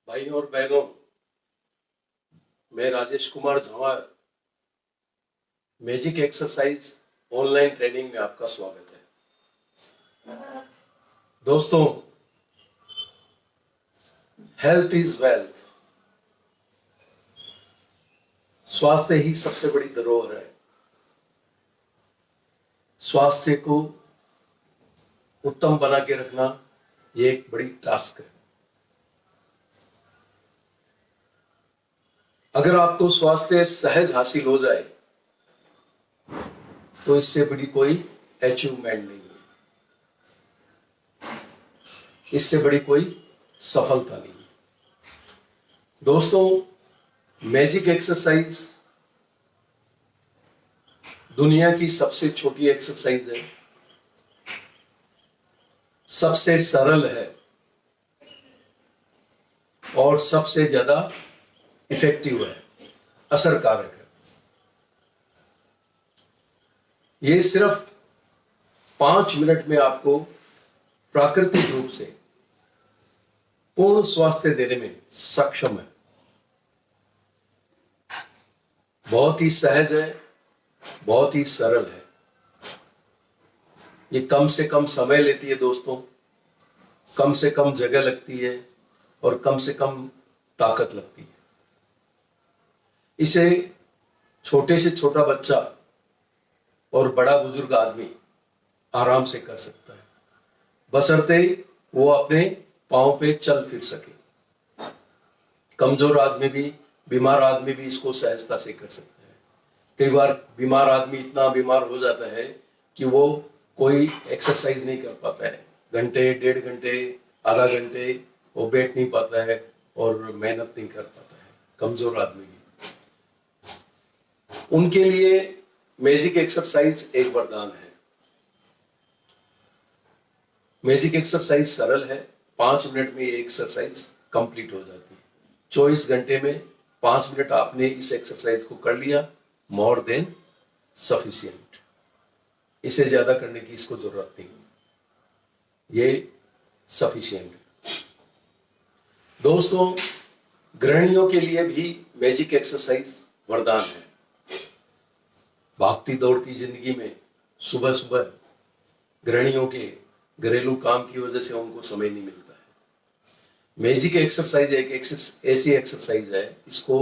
भाइयों और बहनों, मैं Rajesh Kumar Jhanwar magic exercise online training में आपका स्वागत है। दोस्तों, हेल्थ इज वेल्थ। स्वास्थ्य ही सबसे बड़ी धरोहर है। स्वास्थ्य को उत्तम बना के रखना ये एक बड़ी टास्क है। अगर आपको स्वास्थ्य सहज हासिल हो जाए तो इससे बड़ी कोई अचीवमेंट नहीं है, इससे बड़ी कोई सफलता नहीं है। दोस्तों, मैजिक एक्सरसाइज दुनिया की सबसे छोटी एक्सरसाइज है, सबसे सरल है और सबसे ज्यादा इफेक्टिव है, असरकारक है। ये सिर्फ 5 मिनट में आपको प्राकृतिक रूप से पूर्ण स्वास्थ्य देने में सक्षम है। बहुत ही सहज है, बहुत ही सरल है। ये कम से कम समय लेती है दोस्तों, कम से कम जगह लगती है और कम से कम ताकत लगती है। इसे छोटे से छोटा बच्चा और बड़ा बुजुर्ग आदमी आराम से कर सकता है, बशर्ते वो अपने पांव पे चल फिर सके। कमजोर आदमी भी, बीमार आदमी भी इसको सहजता से कर सकता है। कई बार बीमार आदमी इतना बीमार हो जाता है कि वो कोई एक्सरसाइज नहीं कर पाता है, घंटे, 1.5 घंटे, आधा घंटे वो बैठ नहीं पाता है और मेहनत नहीं कर पाता है, कमजोर आदमी भी। उनके लिए मैजिक एक्सरसाइज एक वरदान है। मैजिक एक्सरसाइज सरल है, 5 मिनट में ये एक्सरसाइज कंप्लीट हो जाती है। 24 घंटे में 5 मिनट आपने इस एक्सरसाइज को कर लिया, मोर देन सफिशिएंट। इसे ज्यादा करने की इसको जरूरत नहीं, ये सफिशिएंट है। दोस्तों, गृहिणियों के लिए भी मैजिक एक्सरसाइज वरदान है। भागती दौड़ती जिंदगी में सुबह सुबह गृहिणियों के घरेलू काम की वजह से उनको समय नहीं मिलता है। मैजिक एक्सरसाइज एक ऐसी एक्सरसाइज है, इसको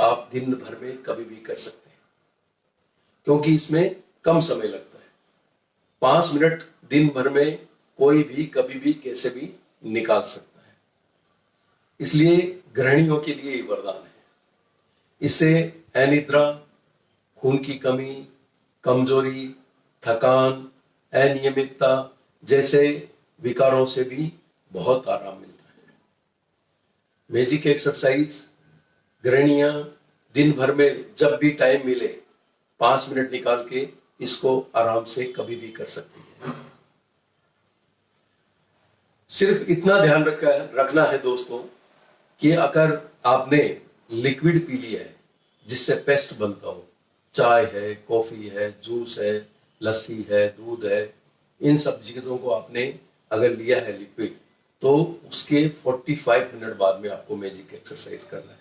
आप दिन भर में कभी भी कर सकते हैं, क्योंकि इसमें कम समय लगता है। 5 मिनट दिन भर में कोई भी कभी भी कैसे भी निकाल सकता है, इसलिए गृहिणियों के लिए वरदान है। इससे अनिद्रा, खून की कमी, कमजोरी, थकान, अनियमितता जैसे विकारों से भी बहुत आराम मिलता है। मैजिक एक्सरसाइज गृहिणियां दिन भर में जब भी टाइम मिले 5 मिनट निकाल के इसको आराम से कभी भी कर सकती है। सिर्फ इतना ध्यान रखना है दोस्तों कि अगर आपने लिक्विड पी लिया है जिससे पेस्ट बनता हो, चाय है, कॉफी है, जूस है, लस्सी है, दूध है, इन सब चीजों को आपने अगर लिया है लिक्विड, तो उसके 45 मिनट बाद में आपको मैजिक एक्सरसाइज करना है।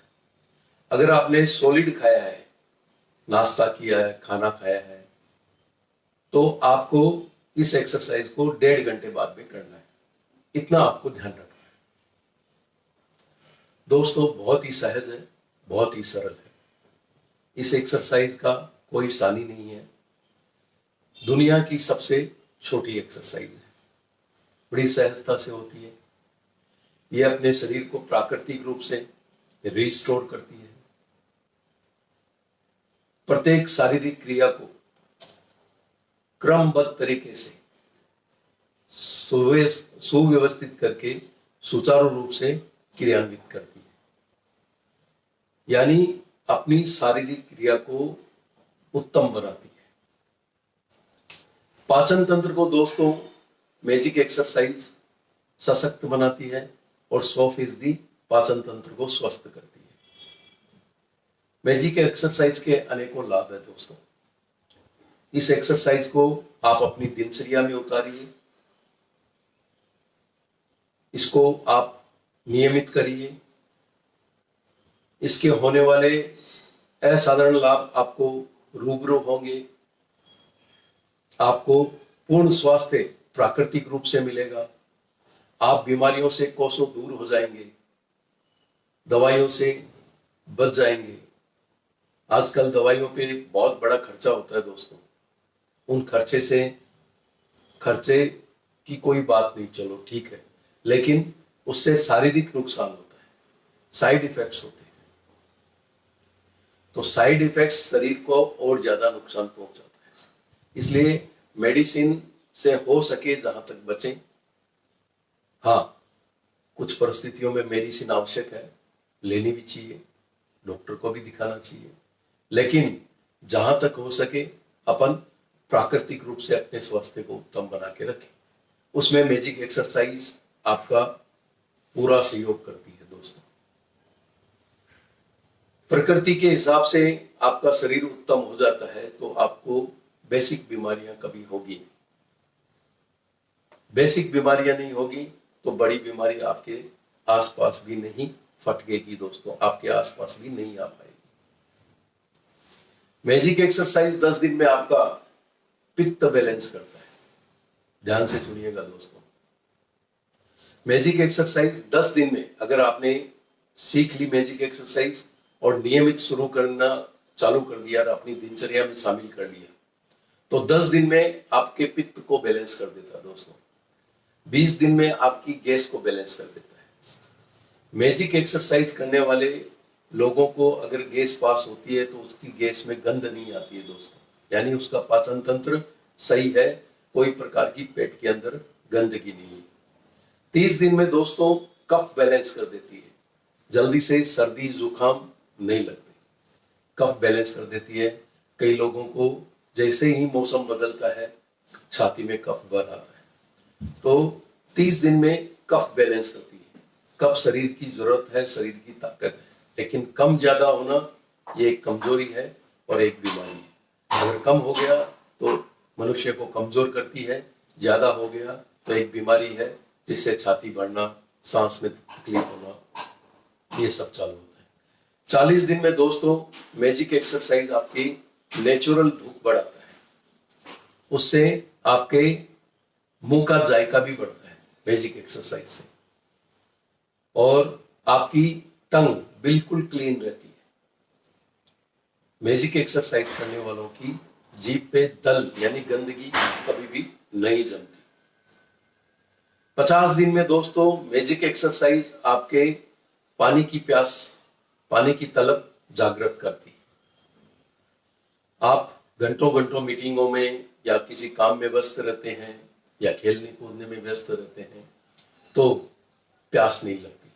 अगर आपने सॉलिड खाया है, नाश्ता किया है, खाना खाया है, तो आपको इस एक्सरसाइज को 1.5 घंटे बाद में करना है। इतना आपको ध्यान रखना है। दोस्तों, बहुत ही सहज है, बहुत ही सरल है। इस एक्सरसाइज का कोई सानी नहीं है। दुनिया की सबसे छोटी एक्सरसाइज है, बड़ी सहजता से होती है। यह अपने शरीर को प्राकृतिक रूप से रिस्टोर करती है। प्रत्येक शारीरिक क्रिया को क्रमबद्ध तरीके से सुव्यवस्थित करके सुचारू रूप से क्रियान्वित करती है, यानी अपनी शारीरिक क्रिया को उत्तम बनाती है। पाचन तंत्र को दोस्तों मैजिक एक्सरसाइज सशक्त बनाती है और 100% पाचन तंत्र को स्वस्थ करती है। मैजिक एक्सरसाइज के अनेकों लाभ है दोस्तों। इस एक्सरसाइज को आप अपनी दिनचर्या में उतारिए, इसको आप नियमित करिए, इसके होने वाले असाधारण लाभ आपको रूबरू होंगे। आपको पूर्ण स्वास्थ्य प्राकृतिक रूप से मिलेगा। आप बीमारियों से कोसों दूर हो जाएंगे, दवाइयों से बच जाएंगे। आजकल दवाइयों पे बहुत बड़ा खर्चा होता है दोस्तों। उन खर्चे की कोई बात नहीं, चलो ठीक है, लेकिन उससे शारीरिक नुकसान होता है, साइड इफेक्ट्स होते हैं। तो साइड इफेक्ट्स शरीर को और ज्यादा नुकसान पहुंचाता है। इसलिए मेडिसिन से हो सके जहां तक बचें। हाँ, कुछ परिस्थितियों में मेडिसिन आवश्यक है, लेनी भी चाहिए, डॉक्टर को भी दिखाना चाहिए, लेकिन जहां तक हो सके अपन प्राकृतिक रूप से अपने स्वास्थ्य को उत्तम बना के रखें। उसमें मैजिक एक्सरसाइज आपका पूरा सहयोग करती है दोस्तों। प्रकृति के हिसाब से आपका शरीर उत्तम हो जाता है तो आपको बेसिक बीमारियां कभी होगी नहीं। बेसिक बीमारियां नहीं होगी तो बड़ी बीमारी आपके आसपास भी नहीं फटकेगी दोस्तों, आपके आसपास भी नहीं आ पाएगी। मैजिक एक्सरसाइज 10 दिन में आपका पित्त बैलेंस करता है। ध्यान से सुनिएगा दोस्तों, मैजिक एक्सरसाइज 10 दिन में अगर आपने सीख ली मैजिक एक्सरसाइज और नियमित शुरू करना चालू कर दिया और अपनी दिनचर्या में शामिल कर लिया तो 10 दिन में आपके पित्त को बैलेंस कर देता है दोस्तों। 20 दिन में आपकी गैस को बैलेंस कर देता है। मैजिक एक्सरसाइज करने वाले लोगों को अगर गैस पास होती है तो उसकी गैस में गंध नहीं आती है दोस्तों, यानी उसका पाचन तंत्र सही है, कोई प्रकार की पेट के अंदर गंदगी नहीं है। 30 दिन में दोस्तों कफ बैलेंस कर देती है, जल्दी से सर्दी जुकाम नहीं लगते, कफ बैलेंस कर देती है। कई लोगों को जैसे ही मौसम बदलता है छाती में कफ भर आता है, तो 30 दिन में कफ बैलेंस करती है। कफ शरीर की जरूरत है, शरीर की ताकत है, लेकिन कम ज्यादा होना ये एक कमजोरी है और एक बीमारी है। अगर कम हो गया तो मनुष्य को कमजोर करती है, ज्यादा हो गया तो एक बीमारी है जिससे छाती भरना, सांस में तकलीफ होना, ये सब चालू होता है। 40 दिन में दोस्तों मैजिक एक्सरसाइज आपकी नेचुरल भूख बढ़ाता है, उससे आपके मुंह का जायका भी बढ़ता है मैजिक एक्सरसाइज से, और आपकी टंग बिल्कुल क्लीन रहती है। मैजिक एक्सरसाइज करने वालों की जीभ पे दल यानी गंदगी कभी भी नहीं जमती। 50 दिन में दोस्तों मैजिक एक्सरसाइज आपके पानी की प्यास, पानी की तलब जागृत करती है। आप घंटों घंटों मीटिंगों में या किसी काम में व्यस्त रहते हैं या खेलने कूदने में व्यस्त रहते हैं तो प्यास नहीं लगती,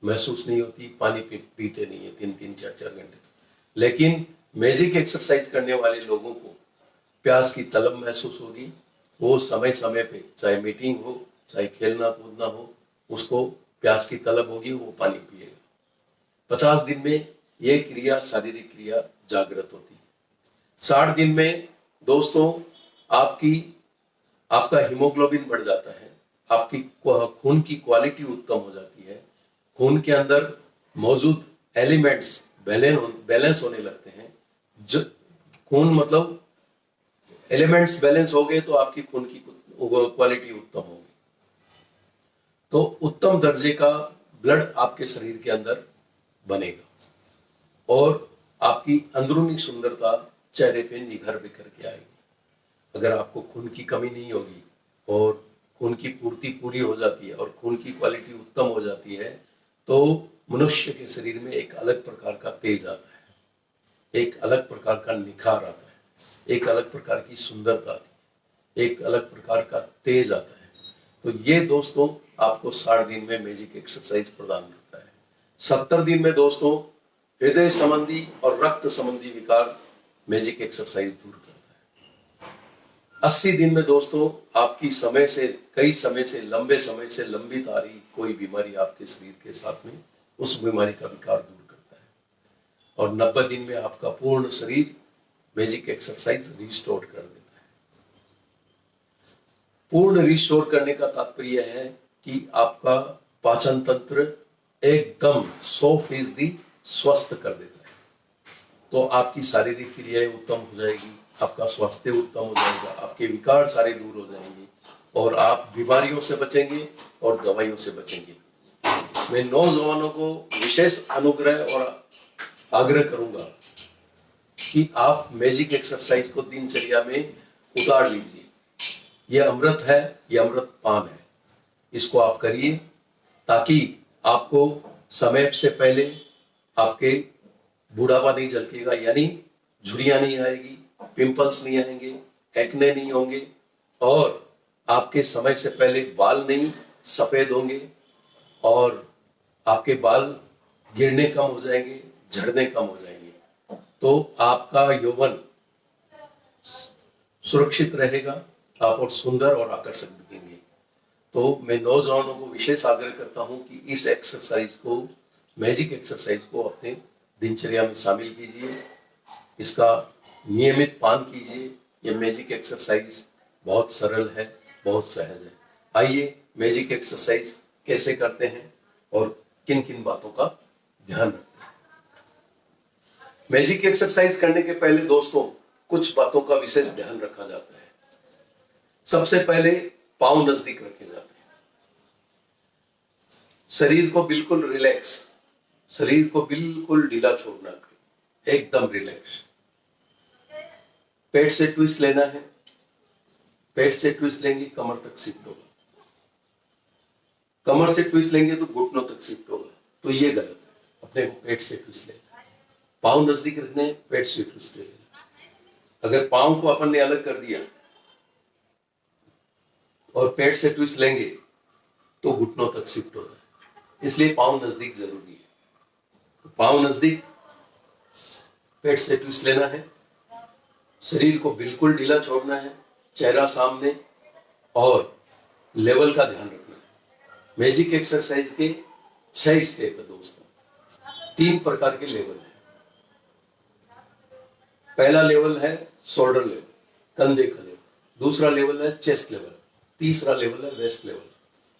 महसूस नहीं होती, पानी पीते नहीं है 3-3, 4-4 घंटे। लेकिन मैजिक एक्सरसाइज करने वाले लोगों को प्यास की तलब महसूस होगी। वो समय समय पे, चाहे मीटिंग हो चाहे खेलना कूदना हो, उसको प्यास की तलब होगी, वो पानी पिएगा। 50 दिन में ये क्रिया, शारीरिक क्रिया जागृत होती है। 60 दिन में दोस्तों आपका हीमोग्लोबिन बढ़ जाता है, आपकी खून की क्वालिटी उत्तम हो जाती है, खून के अंदर मौजूद एलिमेंट्स बैलेंस होने लगते हैं। जो खून मतलब एलिमेंट्स बैलेंस हो गए तो आपकी खून की क्वालिटी उत्तम होगी, तो उत्तम दर्जे का ब्लड आपके शरीर के अंदर बनेगा और आपकी अंदरूनी सुंदरता चेहरे पे निखर बिखर के आएगी। अगर आपको खून की कमी नहीं होगी और खून की पूर्ति पूरी हो जाती है और खून की क्वालिटी उत्तम हो जाती है तो मनुष्य के शरीर में एक अलग प्रकार का तेज आता है, एक अलग प्रकार का निखार आता है, एक अलग प्रकार की सुंदरता आती है, एक अलग प्रकार का तेज आता है। तो ये दोस्तों आपको 60 दिन में मैजिक एक्सरसाइज प्रदान करता है। 70 दिन में दोस्तों हृदय संबंधी और रक्त संबंधी विकार मैजिक एक्सरसाइज दूर करता है। 80 दिन में दोस्तों आपकी कई समय से लंबित आ रही कोई बीमारी आपके शरीर के साथ में, उस बीमारी का विकार दूर करता है। और 90 दिन में आपका पूर्ण शरीर मैजिक एक्सरसाइज रिस्टोर कर देता है। पूर्ण रिस्टोर करने का तात्पर्य है कि आपका पाचन तंत्र एकदम 100% स्वस्थ कर देता है। तो आपकी शारीरिक क्रियाएं उत्तम हो जाएगी, आपका स्वास्थ्य उत्तम हो जाएगा, आपके विकार सारे दूर हो जाएंगे और आप बीमारियों से बचेंगे और दवाइयों से बचेंगे। मैं नौजवानों को विशेष अनुग्रह और आग्रह करूंगा कि आप मैजिक एक्सरसाइज को दिनचर्या में उतार लीजिए। यह अमृत है, यह अमृत पान है। इसको आप करिए ताकि आपको समय से पहले आपके बुढ़ापा नहीं झलकेगा, यानी झुर्रियां नहीं आएगी, पिंपल्स नहीं आएंगे, एक्ने नहीं होंगे और आपके समय से पहले बाल नहीं सफेद होंगे और आपके बाल गिरने कम हो जाएंगे, झड़ने कम हो जाएंगे। तो आपका यौवन सुरक्षित रहेगा, आप और सुंदर और आकर्षक दिखेंगे। तो मैं नौजवानों को विशेष आग्रह करता हूं कि इस एक्सरसाइज को, मैजिक एक्सरसाइज को अपने दिनचर्या में शामिल कीजिए, इसका नियमित पालन कीजिए। यह मैजिक एक्सरसाइज बहुत सरल है, बहुत सहज है। आइए मैजिक एक्सरसाइज कैसे करते हैं और किन किन बातों का ध्यान रखते हैं। मैजिक एक्सरसाइज करने के पहले दोस्तों कुछ बातों का विशेष ध्यान रखा जाता है। सबसे पहले पांव नजदीक रखे जाते हैं, शरीर को बिल्कुल रिलैक्स, शरीर को बिल्कुल ढीला छोड़ना है, एकदम रिलैक्स। पेट से ट्विस्ट लेना है, पेट से ट्विस्ट लेंगे कमर तक शिफ्ट होगा, कमर से ट्विस्ट लेंगे तो घुटनों तक शिफ्ट होगा, तो ये गलत है। अपने को पेट से ट्विस्ट लेना, पांव नजदीक रखने, पेट से ट्विस्ट लेना। अगर पांव को अपन ने अलग कर दिया और पेट से ट्विस्ट लेंगे तो घुटनों तक शिफ्ट होता है, इसलिए पांव नजदीक जरूरी है। तो पांव नजदीक, पेट से ट्विस्ट लेना है, शरीर को बिल्कुल ढीला छोड़ना है, चेहरा सामने और लेवल का ध्यान रखना है। मैजिक एक्सरसाइज के 6 स्टेप है दोस्तों, 3 प्रकार के लेवल है। पहला लेवल है शोल्डर लेवल, कंधे का लेवल, दूसरा लेवल है चेस्ट लेवल, तीसरा लेवल है वेस्ट लेवल।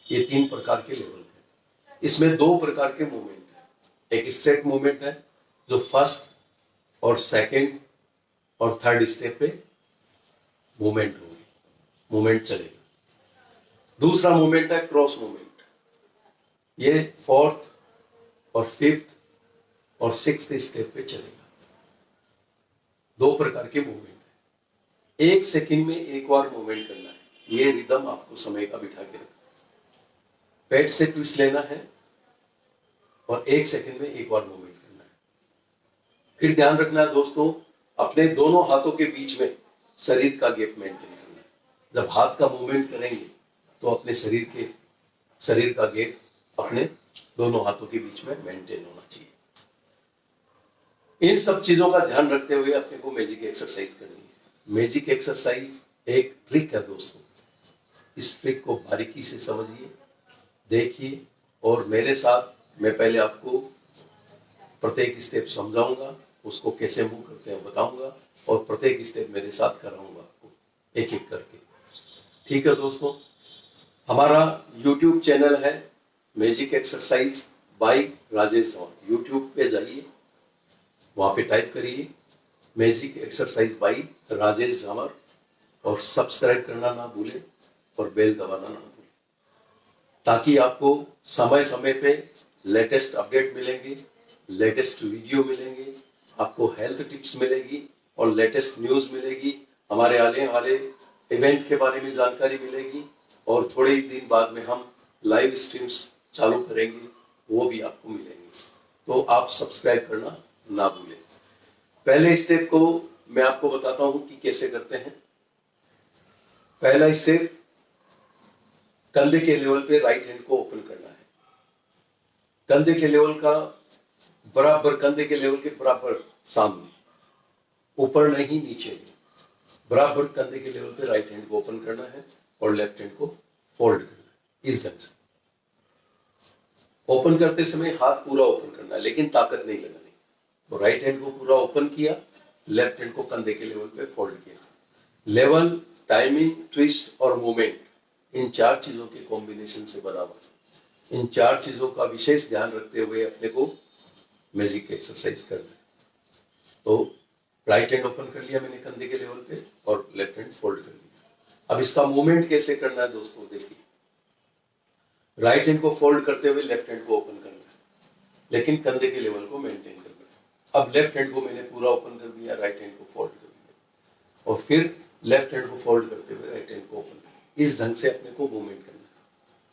ये 3 प्रकार के लेवल है। इसमें 2 प्रकार के मूवमेंट है। एक स्ट्रेट मूवमेंट है जो फर्स्ट और सेकंड और थर्ड स्टेप पे मूवमेंट होगी, मूवमेंट चलेगा। दूसरा मूवमेंट है क्रॉस मूवमेंट, ये 4th और 5th और 6th स्टेप पे चलेगा। 2 प्रकार के मूवमेंट है। 1 सेकंड में एक बार मूवमेंट करना है, ये रिदम आपको समय का बिठा के रखना है। पेट से ट्विस्ट लेना है और 1 सेकंड में एक बार मूवमेंट करना है। फिर ध्यान रखना है दोस्तों, अपने दोनों हाथों के बीच में शरीर का गैप मेंटेन करना है। जब हाथ का मूवमेंट करेंगे तो अपने शरीर का गैप अपने दोनों हाथों के बीच में मेंटेन होना चाहिए। इन सब चीजों का ध्यान रखते हुए अपने को मैजिक एक्सरसाइज करनी है। मैजिक एक्सरसाइज एक ट्रिक है दोस्तों, इस ट्रिक को बारीकी से समझिए, देखिए और मेरे साथ मैं पहले आपको प्रत्येक स्टेप समझाऊंगा, उसको कैसे मूव करते हैं बताऊंगा और प्रत्येक स्टेप मेरे साथ कराऊंगा आपको एक एक करके। ठीक है दोस्तों, हमारा YouTube चैनल है magic exercise by Rajesh Jhanwar. YouTube पे जाइए, वहां पे टाइप करिए magic exercise by Rajesh Jhanwar और सब्सक्राइब करना ना भूलें और बेल दबाना ना भूलें, ताकि आपको समय समय पे लेटेस्ट अपडेट मिलेंगे, लेटेस्ट वीडियो मिलेंगे, आपको हेल्थ टिप्स मिलेगी और लेटेस्ट न्यूज मिलेगी, हमारे आने वाले इवेंट के बारे में जानकारी मिलेगी और थोड़े ही दिन बाद में हम लाइव स्ट्रीम्स चालू करेंगे, वो भी आपको मिलेंगे। तो आप सब्सक्राइब करना ना भूलें। पहले स्टेप को मैं आपको बताता हूं कि कैसे करते हैं। पहला स्टेप, कंधे के लेवल पे राइट हैंड को ओपन करना है। कंधे के लेवल का बराबर, कंधे के लेवल के बराबर सामने, ऊपर नहीं नीचे नहीं, बराबर कंधे के लेवल पे राइट हैंड को ओपन करना है और लेफ्ट हैंड को फोल्ड करना है। इस ढंग से ओपन करते समय हाथ पूरा ओपन करना है, लेकिन ताकत नहीं लगानी। तो राइट हैंड को पूरा ओपन किया, लेफ्ट हैंड को कंधे के लेवल पे फोल्ड किया। लेवल, टाइमिंग, ट्विस्ट और मूवमेंट, इन 4 चीजों के कॉम्बिनेशन से बना हुआ। इन 4 चीजों का विशेष ध्यान रखते हुए अपने को मैजिक एक्सरसाइज करना है। तो राइट हैंड ओपन कर लिया मैंने कंधे के लेवल पे और लेफ्ट हैंड फोल्ड कर लिया। अब इसका मूवमेंट कैसे करना है दोस्तों, देखिए राइट हैंड को फोल्ड करते हुए लेफ्ट हैंड को ओपन करना है, लेकिन कंधे के लेवल को मेंटेन करना है। अब लेफ्ट हैंड को मैंने पूरा ओपन कर दिया, राइट हैंड को फोल्ड कर दिया और फिर लेफ्ट हैंड को फोल्ड करते हुए राइट हैंड को ओपन कर दिया। इस ढंग से अपने को मूवमेंट करना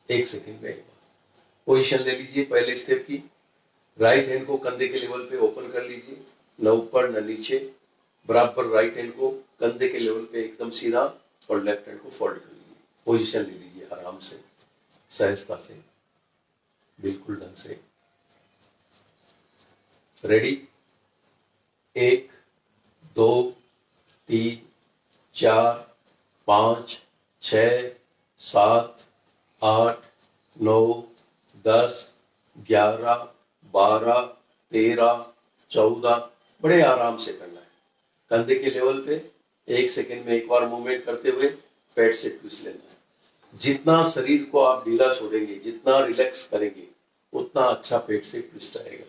है। 1 सेकेंड में एक बार पोजिशन ले लीजिए पहले स्टेप की। राइट हैंड को कंधे के लेवल पे ओपन कर लीजिए, न ऊपर न नीचे, बराबर राइट हैंड को कंधे के लेवल पे एकदम सीधा और लेफ्ट हैंड को फोल्ड कर लीजिए। पोजीशन ले लीजिए आराम से, सहजता से, बिल्कुल ढंग से। रेडी, 1 2 3 4 5 6 7 8 9 10 11 12 13 14। बड़े आराम से करना है। कंधे के लेवल पे 1 सेकेंड में एक बार मूवमेंट करते हुए पेट से ट्विस्ट लेना है। जितना शरीर को आप ढीला छोड़ेंगे, जितना रिलैक्स करेंगे, उतना अच्छा पेट से ट्विस्ट आएगा।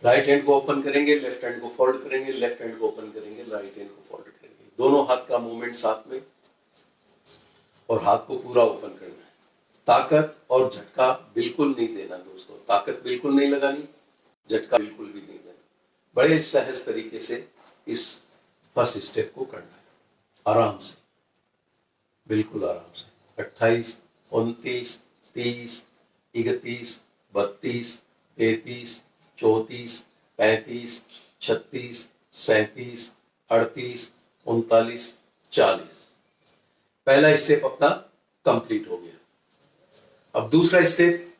राइट हैंड को ओपन करेंगे, लेफ्ट हैंड को फोल्ड करेंगे, लेफ्ट हैंड को ओपन करेंगे, राइट हैंड को फोल्ड करेंगे। दोनों हाथ का मूवमेंट साथ में और हाथ को पूरा ओपन करना है। ताकत और झटका बिल्कुल नहीं देना दोस्तों, ताकत बिल्कुल नहीं लगानी, झटका बिल्कुल भी नहीं देना। बड़े सहज तरीके से इस फर्स्ट स्टेप को करना है, आराम से, बिल्कुल आराम से। 28 29 30 31 32 33 34 35 36 37 38 39 40। पहला स्टेप अपना कंप्लीट हो गया। अब दूसरा स्टेप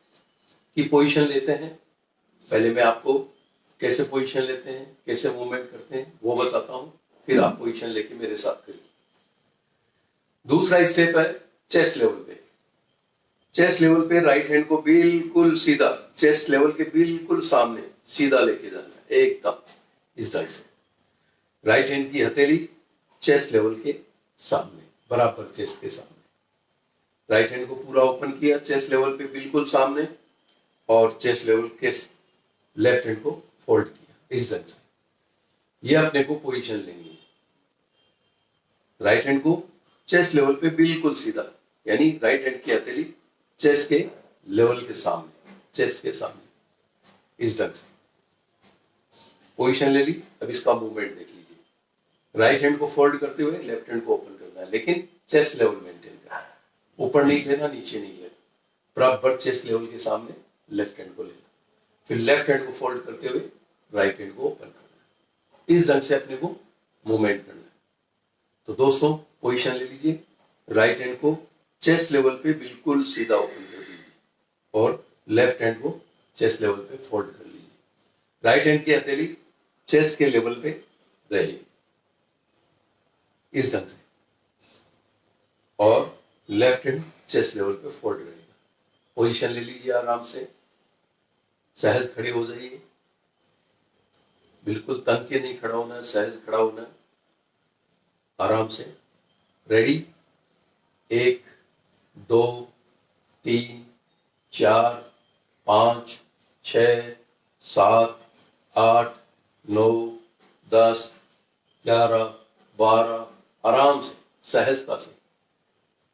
की पोजीशन लेते हैं। पहले मैं आपको कैसे पोजीशन लेते हैं, कैसे मूवमेंट करते हैं वो बताता हूं, फिर आप पोजीशन लेके मेरे साथ करिए। दूसरा स्टेप है चेस्ट लेवल पे। चेस्ट लेवल पे राइट हैंड को बिल्कुल सीधा, चेस्ट लेवल के बिल्कुल सामने सीधा लेके जाना है, एकदम इस तरह से। राइट हैंड की हथेली चेस्ट लेवल के सामने, बराबर चेस्ट के सामने। राइट हैंड को पूरा ओपन किया, चेस्ट लेवल पे बिल्कुल सामने, और चेस्ट लेवल के लेफ्ट हैंड को फोल्ड किया इस ढंग से। ये अपने को पोजीशन लेनी है। राइट हैंड को चेस्ट लेवल पे बिल्कुल सीधा, यानी राइट हैंड की हथेली चेस्ट के लेवल के सामने, चेस्ट के सामने, इस ढंग से पोजीशन ले ली। अब इसका मूवमेंट देख लीजिए। राइट हैंड को फोल्ड करते हुए लेफ्ट हैंड को ओपन करना है, लेकिन चेस्ट लेवल मेंटेन करना है। ऊपर नहीं लेना, नीचे नहीं लेना, बराबर चेस्ट लेवल के सामने लेफ्ट हैंड को लेना। फिर लेफ्ट हैंड को फोल्ड करते हुए राइट हैंड को ओपन करना है। इस ढंग से अपने को मूवमेंट करना है। तो दोस्तों पोजीशन ले लीजिए। राइट हैंड को चेस्ट लेवल पे बिल्कुल सीधा ओपन कर दीजिए और लेफ्ट हैंड को चेस्ट लेवल पे फोल्ड कर लीजिए। राइट हैंड की हथेली चेस्ट के लेवल पे रहे, इस ढंग से, और लेफ्ट हैंड चेस्ट लेवल पे फोल्ड रहेगा। पोजीशन ले लीजिए आराम से, सहज खड़े हो जाइए, बिल्कुल तंग के नहीं खड़ा होना है, सहज खड़ा होना है, आराम से। रेडी, 1 2 3 4 5 6 7 8 9 10 11 12। आराम से, सहजता से,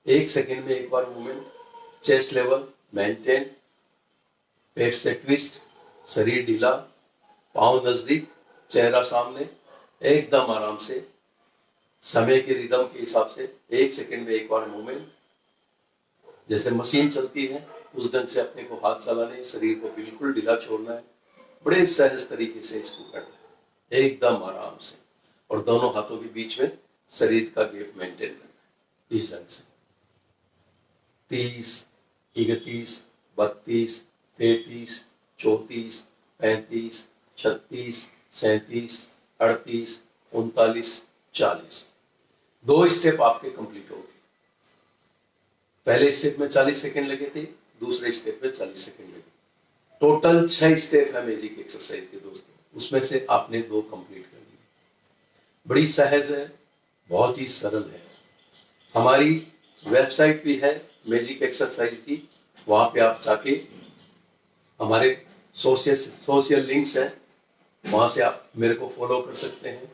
1 सेकेंड में एक बार मूवमेंट। चेस्ट लेवल मेंटेन, पेट से ट्विस्ट, शरीर ढीला, पांव नजदीक, चेहरा सामने, एकदम आराम से, समय के रिदम के हिसाब से 1 सेकेंड में एक बार मूवमेंट। जैसे मशीन चलती है उस ढंग से अपने को हाथ चलाने, शरीर को बिल्कुल ढीला छोड़ना है। बड़े सहज तरीके से इसको करना है, एकदम आराम से, और दोनों हाथों के बीच में शरीर का गैप मेंटेन करना है, इस ढंग से। 30 31 32 33 34 35 36 37 38 39 40। 2 स्टेप आपके कंप्लीट हो गए। पहले स्टेप में 40 सेकंड लगे थे, दूसरे स्टेप में 40 सेकंड लगे। टोटल 6 स्टेप है मैजिक एक्सरसाइज के दोस्तों, उसमें से आपने 2 कंप्लीट कर दिए। बड़ी सहज है, बहुत ही सरल है। हमारी वेबसाइट भी है मैजिक एक्सरसाइज की, वहां पे आप जाके हमारे सोशल लिंक्स हैं, वहां से आप मेरे को फॉलो कर सकते हैं।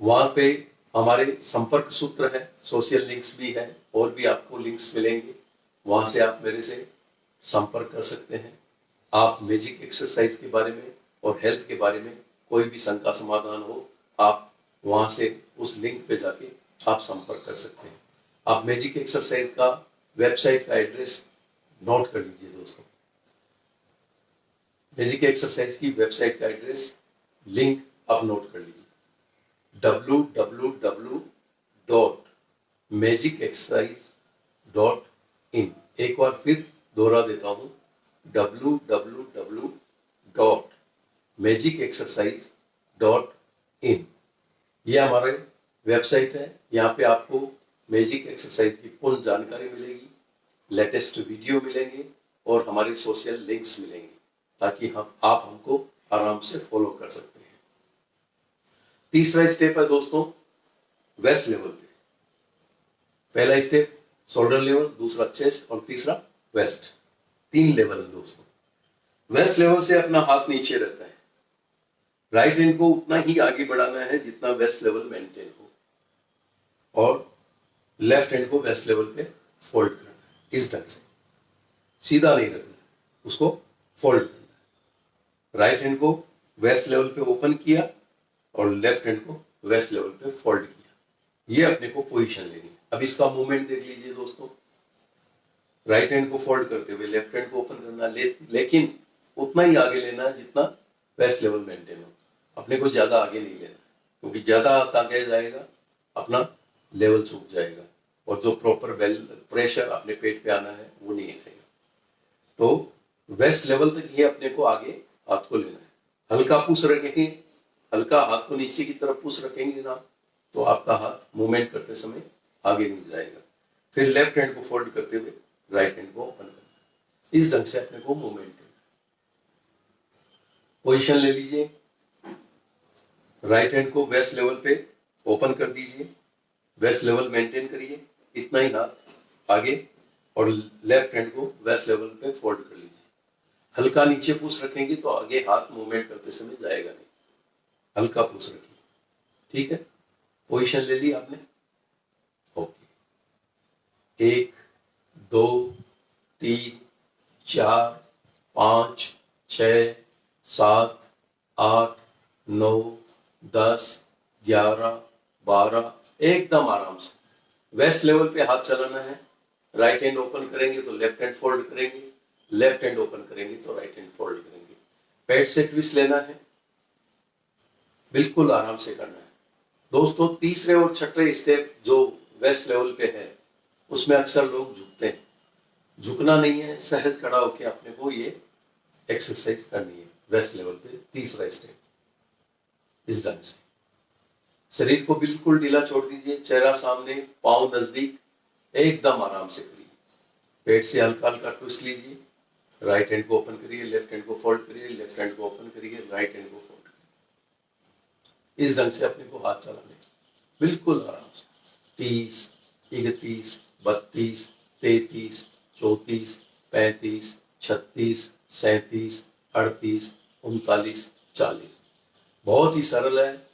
वहां पे हमारे संपर्क सूत्र है, सोशल लिंक्स भी है, और भी आपको लिंक्स मिलेंगे, वहां से आप मेरे से संपर्क कर सकते हैं। आप मैजिक एक्सरसाइज के बारे में और हेल्थ के बारे में कोई भी शंका समाधान हो, आप वहां से उस लिंक पे जाके आप संपर्क कर सकते हैं। आप मैजिक एक्सरसाइज का वेबसाइट का एड्रेस नोट कर लीजिए दोस्तों। मैजिक एक्सरसाइज की वेबसाइट का एड्रेस लिंक आप नोट कर लीजिए, www.magicexercise.in। एक बार फिर दोहरा देता हूं, www.magicexercise.in। ये हमारे वेबसाइट है। यहाँ पे आपको मैजिक एक्सरसाइज की पूर्ण जानकारी मिलेगी, लेटेस्ट वीडियो मिलेंगे और हमारे सोशल लिंक्स मिलेंगे, ताकि आप हमको आराम से फॉलो कर सकते हैं। तीसरा स्टेप है दोस्तों वेस्ट लेवल पे। पहला स्टेप शोल्डर लेवल, दूसरा चेस्ट और तीसरा वेस्ट। 3 लेवल दोस्तों। वेस्ट लेवल से अपना हाथ नीचे रहता है, राइट हैंड को उतना ही आगे बढ़ाना है जितना वेस्ट लेवल मेंटेन हो, और लेफ्ट हैंड को वेस्ट लेवल पे फोल्ड करना है। इस ढंग से सीधा नहीं रखना, उसको फोल्ड करना है। राइट हैंड को वेस्ट लेवल पे ओपन किया और लेफ्ट हैंड को वेस्ट लेवल पे फोल्ड किया। ये अपने को पोजीशन लेनी है। अब इसका मूवमेंट देख लीजिए दोस्तों। राइट हैंड को फोल्ड करते हुए लेफ्ट हैंड को ओपन करना, लेकिन उतना ही आगे लेना जितना वेस्ट लेवल मेंटेन हो। अपने को ज्यादा आगे नहीं लेना, क्योंकि ज्यादा आगे जाएगा अपना लेवल चूक जाएगा, और जो प्रॉपर प्रेशर अपने पेट पे आना है वो नहीं आएगा। तो वेस्ट लेवल तक ही अपने को आगे हाथ को लेना है। हल्का पुश रखेंगे, हल्का हाथ को नीचे की तरफ पुश रखेंगे ना, तो आपका हाथ मूवमेंट करते समय आगे नहीं जाएगा। फिर लेफ्ट हैंड को फोल्ड करते हुए राइट हैंड को ओपन करना। इस ढंग से अपने को मूवमेंट करना। पोजीशन ले लीजिए, राइट हैंड को वेस्ट लेवल पे ओपन कर दीजिए, वेस्ट लेवल मेंटेन करिए, इतना ही हाथ आगे, और लेफ्ट हैंड को वेस्ट लेवल पे फोल्ड कर लीजिए। हल्का नीचे पुश रखेंगे तो आगे हाथ मूवमेंट करते समय जाएगा नहीं, हल्का पुश रखिए। ठीक है, पोजीशन ले ली आपने। ओके, 1 2 3 4 5 6 7 8 9 10 11 12। एकदम आराम से वेस्ट लेवल पे हाथ चलाना है। राइट हैंड ओपन करेंगे तो लेफ्ट हैंड फोल्ड करेंगे, लेफ्ट हैंड ओपन करेंगे तो राइट हैंड फोल्ड करेंगे। पेट से ट्विस्ट लेना है, बिल्कुल आराम से करना है दोस्तों। तीसरे और छठे स्टेप जो वेस्ट लेवल पे है, उसमें अक्सर लोग झुकते हैं। झुकना नहीं है, सहज खड़ा होकर अपने को ये एक्सरसाइज करनी है वेस्ट लेवल पे। तीसरा स्टेप इस ढंग से शरीर को बिल्कुल ढीला छोड़ दीजिए, चेहरा सामने, पांव नजदीक, एकदम आराम से करिए। पेट से हल्का हल्का ट्विस्ट लीजिए, राइट हैंड को ओपन करिए, लेफ्ट हैंड को फोल्ड करिए, लेफ्ट हैंड को ओपन करिए, राइट हैंड को फोल्ड करिए। इस ढंग से अपने को हाथ चलाने, बिल्कुल आराम से। 30 31 32 33 34 35 36 37 38 39 40। बहुत ही सरल है,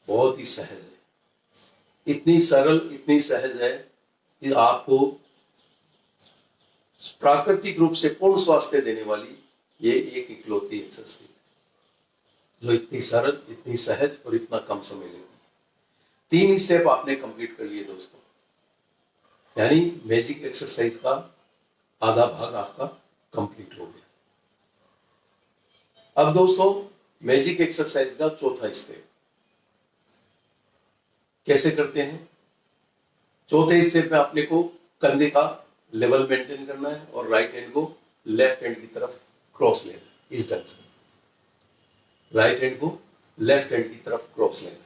बहुत ही सहज है। इतनी सरल, इतनी सहज है कि आपको प्राकृतिक रूप से पूर्ण स्वास्थ्य देने वाली ये एक इकलौती एक्सरसाइज है, जो इतनी सरल, इतनी सहज और इतना कम समय लेगी। 3 स्टेप आपने कंप्लीट कर लिए दोस्तों, यानी मैजिक एक्सरसाइज का आधा भाग आपका कंप्लीट हो गया। अब दोस्तों मैजिक एक्सरसाइज का चौथा स्टेप कैसे करते हैं। चौथे स्टेप में अपने को कंधे का लेवल मेंटेन करना है और राइट हैंड को लेफ्ट हैंड की तरफ क्रॉस लेना है। इस ढंग से राइट हैंड को लेफ्ट हैंड की तरफ क्रॉस लेना है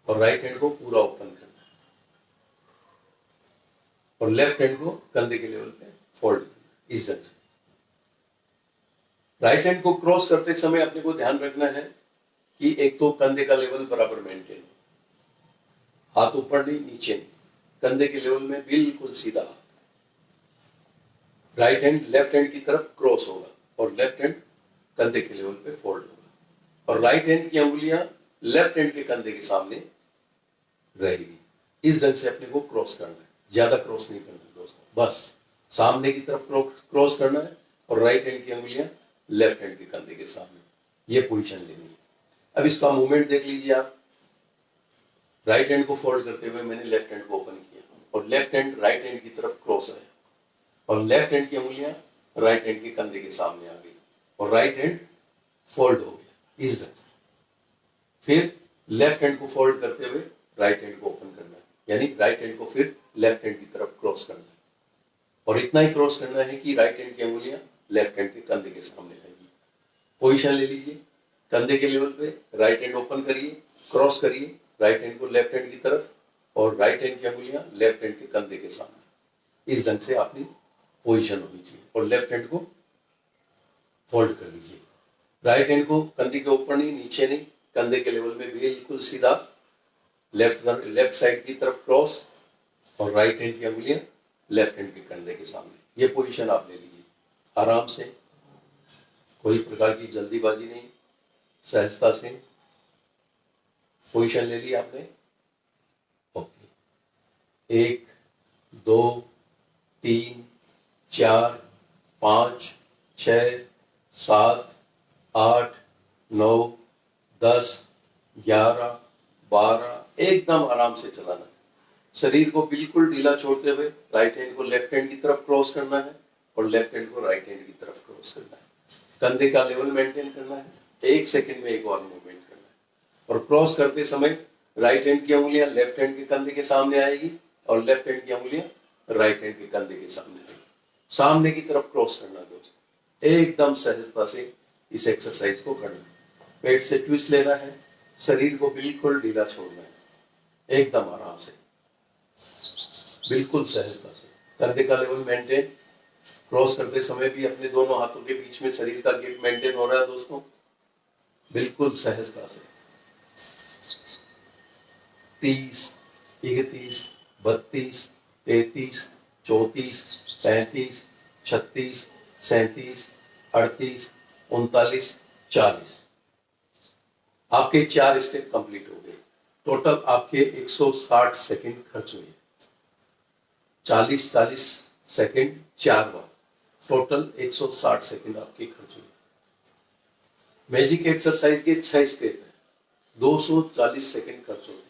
और राइट हैंड को पूरा ओपन करना है और लेफ्ट हैंड को कंधे के लेवल पे फोल्ड करना है। इस ढंग से राइट हैंड को क्रॉस करते समय अपने को ध्यान रखना है कि एक तो कंधे का लेवल बराबर मेंटेन हो, हाथ ऊपर नहीं नीचे नहीं, कंधे के लेवल में बिल्कुल सीधा हाथ। राइट हैंड लेफ्ट हैंड की तरफ क्रॉस होगा और लेफ्ट हैंड कंधे के लेवल पे फोल्ड होगा और राइट हैंड की अंगुलियां लेफ्ट हैंड के कंधे के सामने रहेगी। इस ढंग से अपने को क्रॉस करना है, ज्यादा क्रॉस नहीं करना दोस्तों, बस सामने की तरफ क्रॉस करना है और राइट हैंड की अंगुलियां लेफ्ट हैंड के कंधे के सामने, ये पोजीशन लेनी है। अब इसका मूवमेंट देख लीजिए आप, राइट हैंड को फोल्ड करते हुए मैंने लेफ्ट हैंड को ओपन किया और लेफ्ट हैंड राइट हैंड की तरफ क्रॉस है और लेफ्ट हैंड की अंगुलियां राइट हैंड के कंधे के सामने आ गई और राइट हैंड फोल्ड हो गया इस ढंग से। फिर लेफ्ट हैंड को फोल्ड करते हुए राइट हैंड को ओपन करना है, यानी राइट हैंड को फिर लेफ्ट हैंड की तरफ क्रॉस करना है और इतना ही क्रॉस करना है कि राइट हैंड की अंगुलियां लेफ्ट हैंड के कंधे के सामने आएगी। पोजीशन ले लीजिए, कंधे के लेवल पे राइट हैंड ओपन करिए, क्रॉस करिए राइट हैंड को लेफ्ट हैंड की तरफ और राइट हैंड की अंगुलियां लेफ्ट हैंड के कंधे के सामने, इस ढंग से अपनी पोजीशन होनी चाहिए और लेफ्ट हैंड को फोल्ड कर लीजिए। राइट हैंड को कंधे के ऊपर नहीं, नीचे नहीं, कंधे के लेवल में बिल्कुल सीधा लेफ्ट साइड की तरफ क्रॉस और राइट हैंड की अंगुलियां लेफ्ट हैंड के कंधे के सामने। ये पोजीशन आप ले लीजिए आराम से, कोई प्रकार की जल्दीबाजी नहीं, सहजता से पोजीशन ले ली आपने। ओके, 1 2 3 4 5 6 7 8 9 10 11 12, एकदम आराम से चलाना है। शरीर को बिल्कुल ढीला छोड़ते हुए राइट हैंड को लेफ्ट हैंड की तरफ क्रॉस करना है और लेफ्ट हैंड को राइट हैंड की तरफ क्रॉस करना है। कंधे का लेवल मेंटेन करना है, 1 सेकंड में एक और मूवमेंट करना है और क्रॉस करते समय राइट हैंड की उंगलियां लेफ्ट हैंड के कंधे के सामने आएगी और लेफ्ट हैंड की उंगलियां राइट हैंड के कंधे के सामने आएगी। सामने की तरफ क्रॉस करना दोस्तों, एकदम सहजता से इस एक्सरसाइज को करना है। पेट से ट्विस्ट लेना है, शरीर को बिल्कुल ढीला छोड़ना है, एकदम आराम से, बिल्कुल सहजता से। कंधे का लेवल मेंटेन, क्रॉस करते समय भी अपने दोनों हाथों के बीच में शरीर का गैप मेंटेन हो रहा है दोस्तों, बिल्कुल सहजता से। 30 31 32 33 34 35 36 37 38 39 40, आपके 4 स्टेप कंप्लीट हो गए। टोटल आपके 160 सेकंड खर्च हुए, 40 सेकंड 4 बार, टोटल 160 सेकंड आपके खर्च हुए। मैजिक एक्सरसाइज के 6 स्टेप है, 240 सेकंड खर्च होते हैं।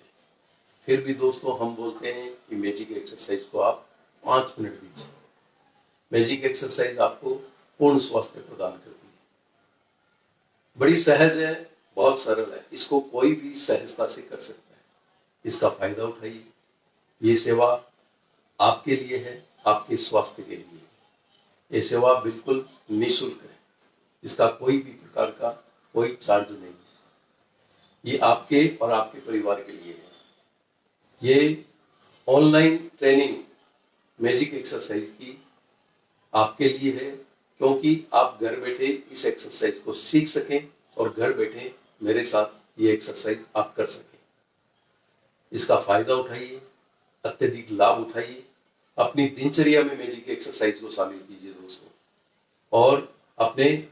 फिर भी दोस्तों हम बोलते हैं कि मैजिक एक्सरसाइज को आप 5 मिनट दीजिए। मैजिक एक्सरसाइज आपको पूर्ण स्वास्थ्य प्रदान करती है, बड़ी सहज है, बहुत सरल है, इसको कोई भी सहजता से कर सकता है। इसका फायदा उठाइए, ये सेवा आपके लिए है, आपके स्वास्थ्य के लिए। ये सेवा बिल्कुल निःशुल्क है, इसका कोई भी प्रकार का कोई चार्ज नहीं है। ये आपके और आपके परिवार के लिए है। ये ऑनलाइन ट्रेनिंग मैजिक एक्सरसाइज की आपके लिए है, क्योंकि आप घर बैठे इस एक्सरसाइज को सीख सकें और घर बैठे मेरे साथ ये एक्सरसाइज आप कर सकें। इसका फायदा उठाइए, अत्यधिक लाभ उठाइए, अपनी दिनचर्या में मैजिक एक्सरसाइज को शामिल कीजिए दोस्तों, और अपने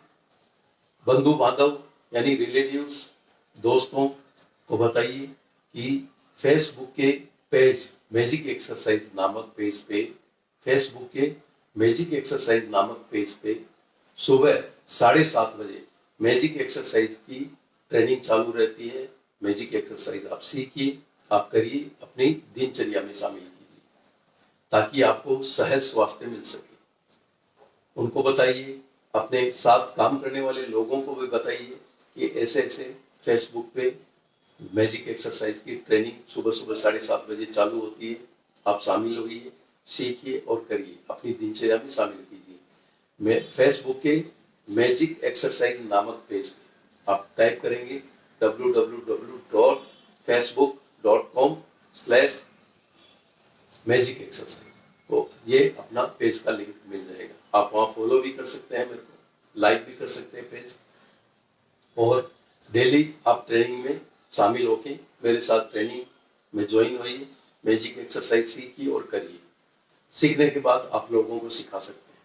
बंधु बांधव यानी रिलेटिव्स, दोस्तों को बताइए कि फेसबुक के पेज मैजिक एक्सरसाइज नामक पेज पे, फेसबुक के मैजिक एक्सरसाइज नामक पेज पे सुबह 7:30 बजे मैजिक एक्सरसाइज की ट्रेनिंग चालू रहती है। मैजिक एक्सरसाइज आप सीखिए, आप करिए, अपनी दिनचर्या में शामिल कीजिए, ताकि आपको सहज स्वास्थ्य मिल सके। उनको बताइए, अपने साथ काम करने वाले लोगों को भी बताइए कि ऐसे ऐसे फेसबुक पे मैजिक एक्सरसाइज की ट्रेनिंग सुबह सुबह 7:30 बजे चालू होती है। आप शामिल होइए, सीखिए और करिए, अपनी दिनचर्या में शामिल कीजिए। मैं फेसबुक के मैजिक एक्सरसाइज नामक पेज आप टाइप करेंगे www.facebook.com/मैजिक एक्सरसाइज, तो ये अपना पेज का लिंक मिल जाएगा। आप वहाँ फॉलो भी कर सकते हैं मेरे को, लाइक भी कर सकते हैं पेज, और डेली आप ट्रेनिंग में शामिल होके मेरे साथ ट्रेनिंग में ज्वाइन होइए, मैजिक एक्सरसाइज सीखिए और करिए। सीखने के बाद आप लोगों को सिखा सकते हैं।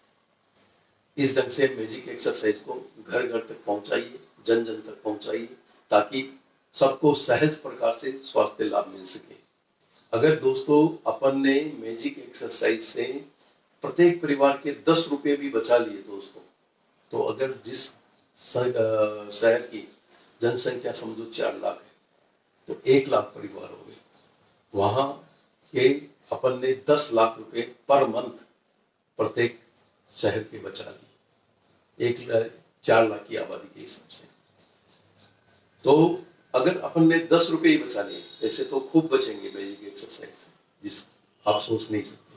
इस ढंग से मैजिक एक्सरसाइज को घर घर तक पहुंचाइए, जन जन तक पहुंचाइए, ताकि सबको सहज प्रकार से स्वास्थ्य लाभ मिल सके। अगर दोस्तों अपन ने मैजिक एक्सरसाइज से प्रत्येक परिवार के 10 रुपए भी बचा लिए दोस्तों, तो अगर जिस शहर की जनसंख्या समझो 4 लाख है, तो 1 लाख परिवार हो गए। वहां के अपन ने 10 लाख रुपए पर मंथ प्रत्येक शहर के बचा लिए, 4 लाख की आबादी के हिसाब से। तो अगर अपन ने 10 रुपए ही बचा लिए, ऐसे तो खूब बचेंगे मैजिक एक्सरसाइज से, जिस आप सोच नहीं सकते।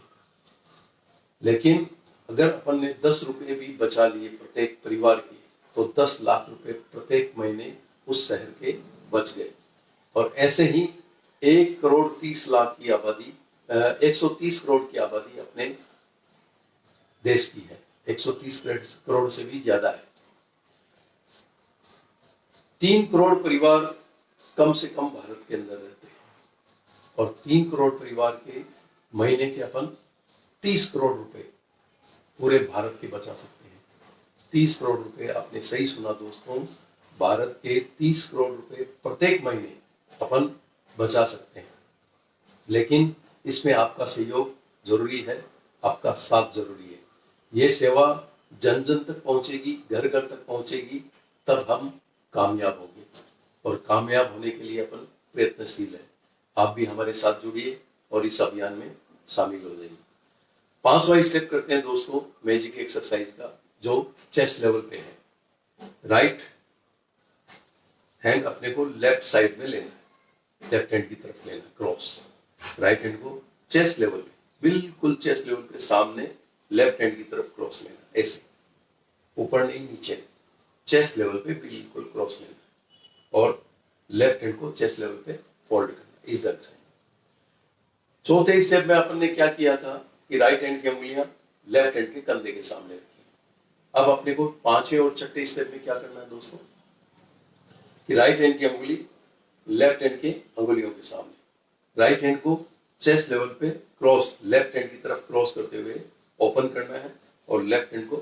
लेकिन अगर अपन ने 10 रुपए भी बचा लिए प्रत्येक परिवार के, तो 10 लाख रुपए प्रत्येक महीने उस शहर के बच गए। और ऐसे ही 1 करोड़ 30 लाख की आबादी, 130 करोड़ की आबादी अपने देश की है, 130 करोड़ से भी ज्यादा है। 3 करोड़ परिवार कम से कम भारत के अंदर रहते हैं, और 3 करोड़ परिवार के महीने के अपन 30 करोड़ रुपए पूरे भारत के बचा सकते हैं। 30 करोड़ रुपए, आपने सही सुना दोस्तों, भारत के 30 करोड़ रुपए प्रत्येक महीने अपन बचा सकते हैं। लेकिन इसमें आपका सहयोग जरूरी है, आपका साथ जरूरी है। ये सेवा जन जन तक पहुंचेगी, घर घर तक पहुंचेगी, तब हम कामयाब होंगे। और कामयाब होने के लिए अपन प्रयत्नशील है। आप भी हमारे साथ जुड़िए और इस अभियान में शामिल हो जाइए। 5वां स्टेप करते हैं दोस्तों मैजिक एक्सरसाइज का, जो चेस्ट लेवल पे है। राइट हैंड अपने को लेफ्ट साइड में लेना है, लेफ्ट हैंड की तरफ लेना, क्रॉस। राइट हैंड को चेस्ट लेवल पे, बिल्कुल चेस्ट लेवल पे सामने लेफ्ट हैंड की तरफ क्रॉस लेना, ऐसे, ऊपर नहीं नीचे, चेस्ट लेवल पे बिल्कुल क्रॉस लेना, और लेफ्ट हैंड को चेस्ट लेवल पे फोल्ड करना, इस तरह से। चौथे स्टेप में अपन ने क्या किया था कि राइट हैंड की उंगलियां लेफ्ट हैंड के कंधे के सामने रखी। अब अपने को 5वें और 6ठे स्टेप में क्या करना है दोस्तों कि राइट हैंड की उंगली लेफ्ट हैंड के अंगुलियों के सामने, राइट हैंड को चेस्ट लेवल पे क्रॉस, लेफ्ट हैंड की तरफ क्रॉस करते हुए ओपन करना है, और लेफ्ट हैंड को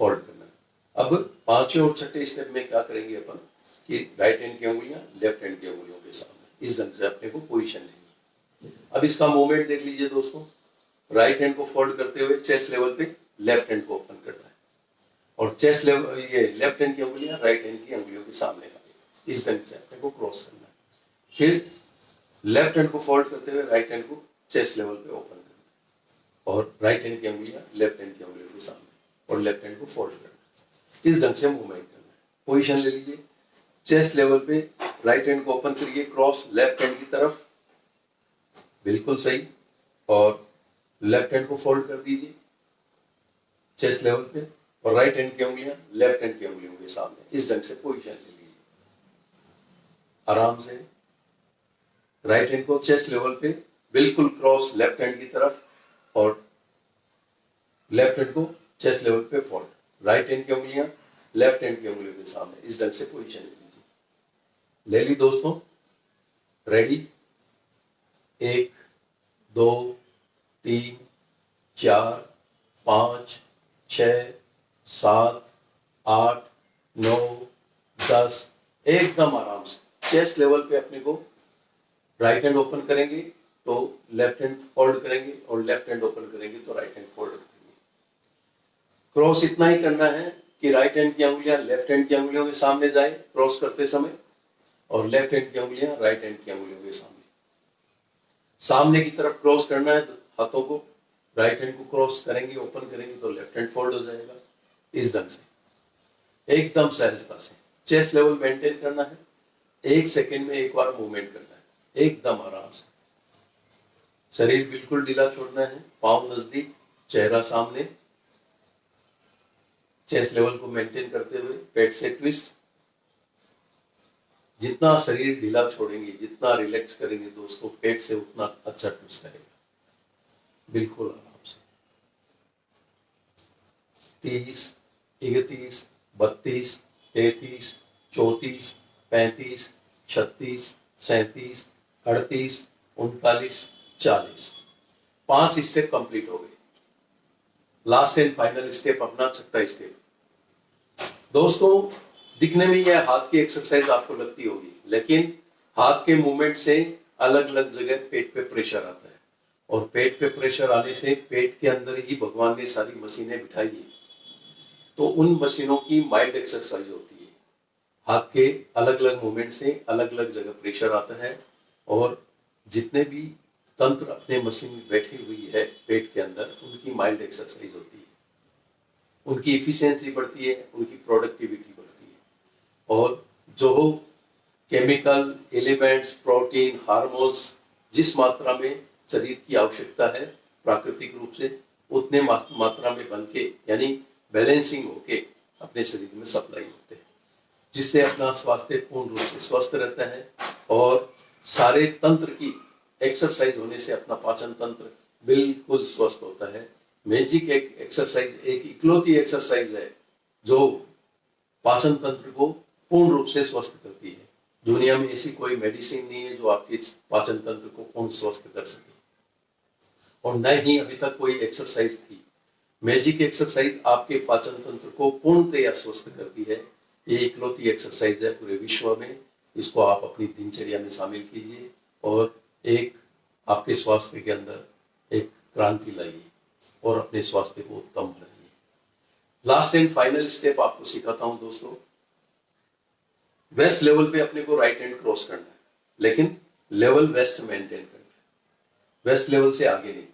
फोल्ड करना है। अब 5वें और 6ठे स्टेप में क्या करेंगे अपन कि राइट हैंड की उंगलियां लेफ्ट हैंड की उंगलियों के सामने, इस ढंग से अपने को पोजीशन लेनी है। अब इसका मूवमेंट देख लीजिए दोस्तों, राइट हैंड को फोल्ड करते हुए चेस्ट लेवल पे लेफ्ट हैंड को ओपन करना है, और चेस्ट लेवल, ये लेफ्ट हैंड की उंगलियां राइट हैंड की उंगलियों के सामने आएगी, इस ढंग से अपने को क्रॉस करना है। फिर लेफ्ट हैंड को फोल्ड करते हुए राइट हैंड को चेस्ट लेवल पे ओपन करना है, और राइट हैंड की उंगलियां लेफ्ट हैंड की उंगलियों के सामने, और लेफ्ट हैंड को फोल्ड करना है, इस ढंग से मूवमेंट करना है। पोजीशन ले लीजिए, चेस्ट लेवल पे राइट हैंड को ओपन करिए, क्रॉस लेफ्ट हैंड की तरफ, बिल्कुल सही, और लेफ्ट हैंड को फोल्ड कर दीजिए चेस्ट लेवल पे, और राइट हैंड की उंगलियां लेफ्ट हैंड की उंगलियों के सामने, इस ढंग से पोजीशन ले लीजिए। आराम से राइट हैंड को चेस्ट लेवल पे बिल्कुल क्रॉस लेफ्ट हैंड की तरफ, और लेफ्ट हैंड को चेस्ट लेवल पे फोल्ड, राइट हैंड की उंगलियां लेफ्ट हैंड की उंगलियों के सामने, इस ढंग से पोजीशन ले लीजिए। ले ली दोस्तों, रेडी, 1 2 3 4 5 6 7 8 9 10, एकदम आराम से चेस्ट लेवल पे अपने को राइट हैंड ओपन करेंगे तो लेफ्ट हैंड फोल्ड करेंगे, और लेफ्ट हैंड ओपन करेंगे तो राइट हैंड फोल्ड करेंगे। क्रॉस इतना ही करना है कि राइट हैंड की उंगलियां लेफ्ट हैंड की उंगलियों के सामने जाए क्रॉस करते समय, और लेफ्ट हैंड की उंगलियां राइट हैंड की उंगलियों के सामने, सामने की तरफ क्रॉस करना है हाथों को, राइट हैंड को क्रॉस करेंगे ओपन करेंगे तो लेफ्ट हैंड फोल्ड हो जाएगा, इस ढंग से एकदम सहजता से चेस्ट लेवल मेंटेन करना है। 1 सेकेंड में एक बार मूवमेंट करना है, एकदम आराम से। शरीर बिल्कुल ढीला छोड़ना है, पांव नजदीक, चेहरा सामने, चेस्ट लेवल को मेंटेन करते हुए पेट से ट्विस्ट। जितना शरीर ढीला छोड़ेंगे, जितना रिलैक्स करेंगे दोस्तों पेट से, उतना अच्छा ट्विस्ट आएगा, बिल्कुल आराम से। 30 31 32 33 34 35 36 37 38 39 40, 5 स्टेप कंप्लीट हो गए। लास्ट एंड फाइनल स्टेप अपना छठा स्टेप। दोस्तों दिखने में यह हाथ की एक्सरसाइज आपको लगती होगी, लेकिन हाथ के मूवमेंट से अलग अलग जगह पेट पे प्रेशर आता है, और पेट पे प्रेशर आने से पेट के अंदर ही भगवान ने सारी मशीनें बिठाई है, तो उन मशीनों की माइल्ड एक्सरसाइज होती है। हाथ के अलग अलग मूवमेंट से अलग अलग जगह प्रेशर आता है, और जितने भी तंत्र अपने मशीन में बैठी हुई है पेट के अंदर, उनकी माइल्ड एक्सरसाइज होती है, उनकी इफिशियंसी बढ़ती है, उनकी प्रोडक्टिविटी बढ़ती है। और जो केमिकल एलिमेंट्स, प्रोटीन, हार्मोन्स जिस मात्रा में शरीर की आवश्यकता है प्राकृतिक रूप से, उतने मात्रा में बन के यानी बैलेंसिंग होके अपने शरीर में सप्लाई होते हैं, जिससे अपना स्वास्थ्य पूर्ण रूप से स्वस्थ रहता है। और सारे तंत्र की एक्सरसाइज होने से अपना पाचन तंत्र बिल्कुल स्वस्थ होता है। मैजिक एक एक्सरसाइज, एक इकलौती एक्सरसाइज है जो पाचन तंत्र को पूर्ण रूप से स्वस्थ करती है। दुनिया में ऐसी कोई मेडिसिन नहीं है जो आपके पाचन तंत्र को पूर्ण स्वस्थ कर सके, और न ही अभी तक कोई एक्सरसाइज थी। मैजिक एक्सरसाइज आपके पाचन तंत्र को पूर्णतया स्वस्थ करती है। ये इकलौती एक्सरसाइज है पूरे विश्व में। इसको आप अपनी दिनचर्या में शामिल कीजिए और एक आपके स्वास्थ्य के अंदर एक क्रांति लाइए और अपने स्वास्थ्य को उत्तम बनाइए। लास्ट एंड फाइनल स्टेप आपको सिखाता हूं दोस्तों। वेस्ट लेवल पे अपने को राइट हैंड क्रॉस करना है, लेकिन लेवल वेस्ट मेंटेन करना है, वेस्ट लेवल से आगे नहीं।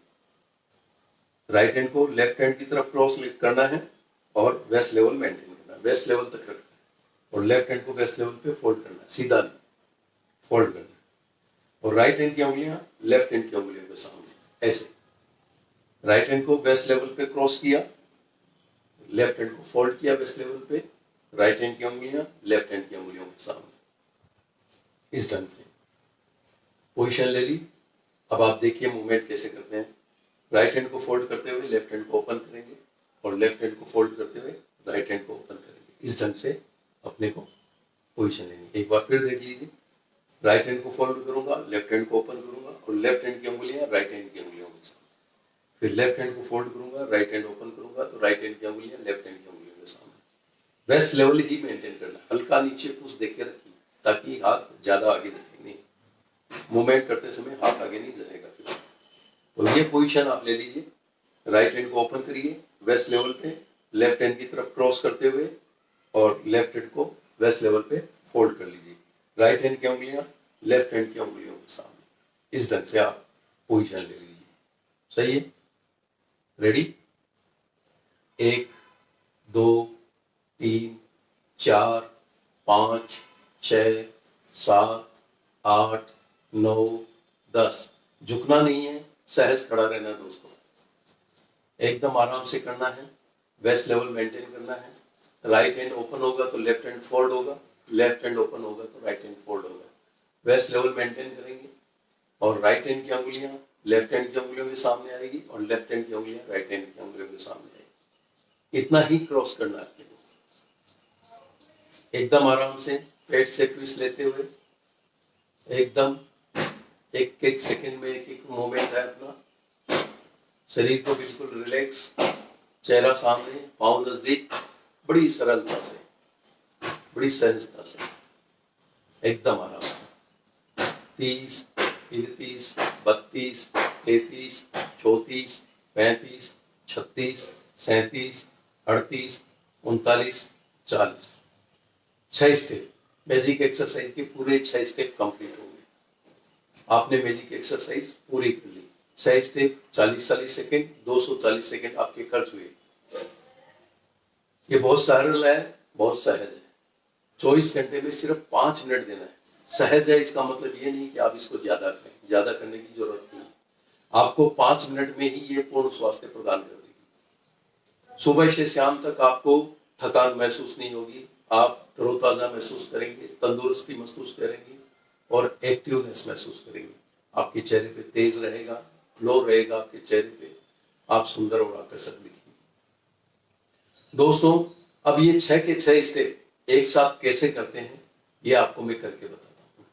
राइट हैंड को लेफ्ट हैंड की तरफ क्रॉस करना है और वेस्ट लेवल मेंटेन करना है, वेस्ट लेवल तक रखना है, और लेफ्ट हैंड को वेस्ट लेवल पे फोल्ड करना है, सीधा नहीं, फोल्ड करना है। और राइट हैंड की उंगलियां लेफ्ट हैंड की उंगलियों के सामने ऐसे। राइट हैंड को वेस्ट लेवल पे क्रॉस किया, लेफ्ट हैंड को फोल्ड किया वेस्ट लेवल पे, राइट हैंड की उंगलियां लेफ्ट हैंड की उंगलियों के सामने, इस ढंग से पोजीशन ले ली। अब आप देखिए मूवमेंट कैसे करते हैं। राइट हैंड को फोल्ड करते हुए लेफ्ट हैंड को ओपन करेंगे, और लेफ्ट हैंड को फोल्ड करते हुए राइट हैंड को ओपन करेंगे। इस ढंग से अपने को पोजीशन लेनी। एक बार फिर देख लीजिए। राइट हैंड को फोल्ड करूंगा, लेफ्ट हैंड को ओपन करूंगा, और लेफ्ट हैंड की उंगलियां राइट हैंड की उंगलियों के सामने। फिर लेफ्ट हैंड को फोल्ड करूंगा, राइट हैंड ओपन करूंगा, तो राइट हैंड की उंगलियां लेफ्ट हैंड की उंगलियों के सामने। वेस्ट लेवल ही मेंटेन करना, हल्का नीचे पुश देके रखिए ताकि हाथ ज्यादा आगे जाए नहीं, मूवमेंट करते समय हाथ आगे नहीं जाएगा। फिर तो ये पोजीशन आप ले लीजिए। राइट हैंड को ओपन करिए वेस्ट लेवल पे, लेफ्ट हैंड की तरफ क्रॉस करते हुए, और लेफ्ट हैंड को वेस्ट लेवल पे फोल्ड कर लीजिए। राइट हैंड की उंगलियां लेफ्ट हैंड की उंगलियों के सामने, इस ढंग से आप पोजीशन ले लीजिए। सही है? रेडी? 1 2 3 4 5 6 7 8 9 10। झुकना नहीं है, सहज खड़ा रहना है दोस्तों, एकदम आराम से करना है, वेस्ट लेवल मेंटेन करना है। राइट हैंड ओपन होगा तो लेफ्ट हैंड फोल्ड होगा, लेफ्ट हैंड ओपन होगा तो राइट हैंड फोल्ड होगा। वेस्ट लेवल मेंटेन करेंगे, और राइट हैंड की उंगलियां लेफ्ट हैंड की उंगलियों के सामने आएगी, और लेफ्ट हैंड की उंगलियां राइट हैंड की उंगलियों के सामने आएगी। इतना ही क्रॉस करना है अपने को, एकदम आराम से, पेट से ट्विस्ट लेते हुए, एकदम एक एक सेकंड में एक एक मूवमेंट है अपना। शरीर को बिल्कुल रिलैक्स, चेहरा सामने, पांव नजदीक, बड़ी सरलता से, बड़ी सहजता से, एकदम आराम से। 30 31 32 33 34 35 36 37 38 39 40। 6 स्टेप मैजिक एक्सरसाइज के पूरे 6 स्टेप कंप्लीट हो गए। आपने मैजिक एक्सरसाइज पूरी कर ली। 6 स्टेप 40 सेकंड, 240 सेकंड आपके खर्च हुए। ये बहुत सरल है, बहुत सहज है। 24 घंटे में सिर्फ 5 मिनट देना है। सहज है इसका मतलब ये नहीं कि आप इसको ज्यादा करें, ज्यादा करने की जरूरत नहीं। आपको 5 मिनट में ही ये पूर्ण स्वास्थ्य प्रदान कर देगी। सुबह से शाम तक आपको थकान महसूस नहीं होगी, आप तरोताजा महसूस करेंगे, तंदुरुस्ती महसूस करेंगे, और एक्टिवनेस महसूस करेंगे। आपके चेहरे पे तेज रहेगा, ग्लो रहेगा आपके चेहरे पे, आप सुंदर और आकर्षक दिखेंगे। दोस्तों अब ये 6 के 6 स्टेप एक साथ कैसे करते हैं ये आपको मैं करके बताता हूँ।